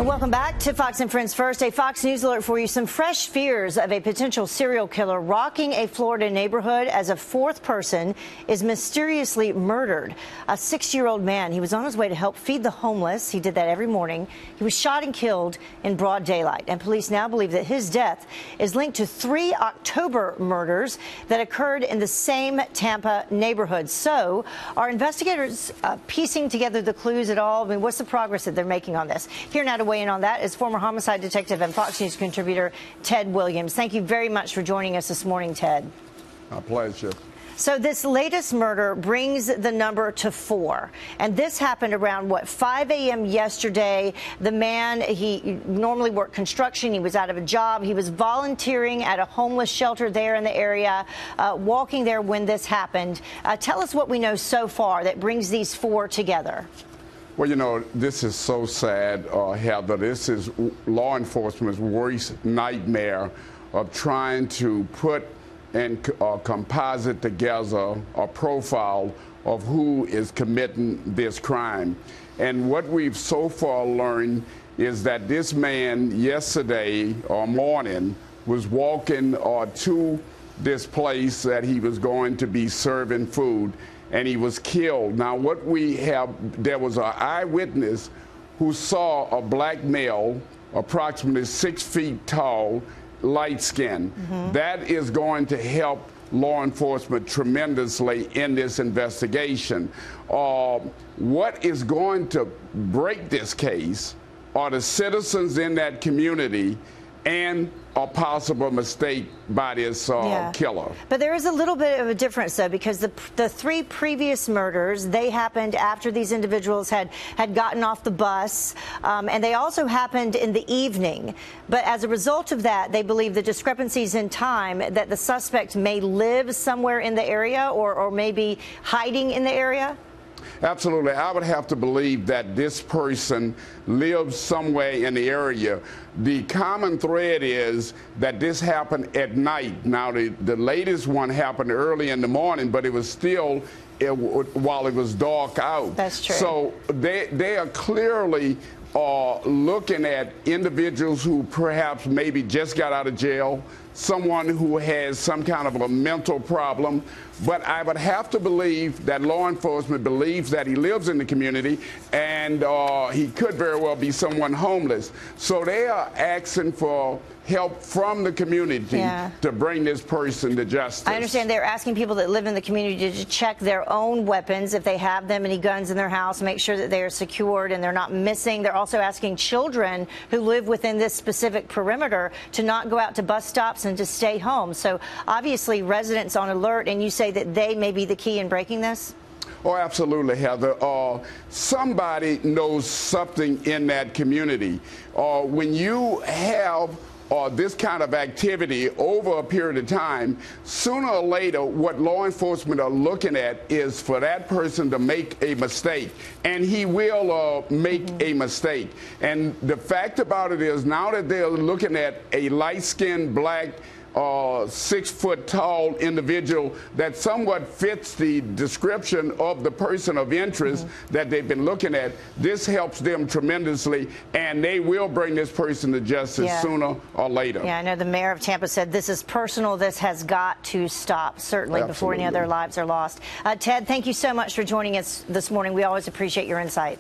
Welcome back to Fox and Friends First. A Fox News alert for you. Some fresh fears of a potential serial killer rocking a Florida neighborhood as a fourth person is mysteriously murdered. A 6-year-old man, he was on his way to help feed the homeless. He did that every morning. He was shot and killed in broad daylight. And police now believe that his death is linked to 3 October murders that occurred in the same Tampa neighborhood. So are investigators piecing together the clues at all? I mean, what's the progress that they're making on this? Here now to weigh in on that is former homicide detective and Fox News contributor Ted Williams. Thank you very much for joining us this morning, Ted. My pleasure. So this latest murder brings the number to 4. And this happened around, 5 a.m. yesterday. The man, he normally worked construction. He was out of a job. He was volunteering at a homeless shelter there in the area, walking there when this happened. Tell us what we know so far that brings these 4 together. Well, you know, this is so sad, Heather. This is law enforcement's worst nightmare of trying to put and composite together a profile of who is committing this crime. And what we've so far learned is that this man yesterday morning was walking to this place that he was going to be serving food, and he was killed. Now, what we have, there was an eyewitness who saw a black male, approximately 6 feet tall, light skin. That is going to help law enforcement tremendously in this investigation. What is going to break this case are the citizens in that community and a possible mistake by this killer. But there is a little bit of a difference, though, because the 3 previous murders, they happened after these individuals had gotten off the bus, and they also happened in the evening. But as a result of that, they believe the discrepancies in time that the suspect may live somewhere in the area or maybe hiding in the area. Absolutely. I would have to believe that this person lives somewhere in the area. The common thread is that this happened at night. Now, the latest one happened early in the morning, but it was still while it was dark out. That's true. So they are clearly looking at individuals who perhaps maybe just got out of jail, someone who has some kind of a mental problem. But I would have to believe that law enforcement believes that he lives in the community, and he could very well be someone homeless. So they are asking for help from the community to bring this person to justice. I understand they're asking people that live in the community to check their own weapons, if they have them, any guns in their house, make sure that they are secured and they're not missing. They're also asking children who live within this specific perimeter to not go out to bus stops and to stay home. So obviously residents on alert, and you say that they may be the key in breaking this? Oh, absolutely, Heather. Somebody knows something in that community. When you have this kind of activity over a period of time, sooner or later, what law enforcement are looking at is for that person to make a mistake, and he will make a mistake. And the fact about it is, now that they're looking at a light-skinned black 6 foot tall individual that somewhat fits the description of the person of interest that they've been looking at, this helps them tremendously, and they will bring this person to justice sooner or later. Yeah, I know the mayor of Tampa said this is personal. This has got to stop, certainly, before any other lives are lost. Ted, thank you so much for joining us this morning. We always appreciate your insight.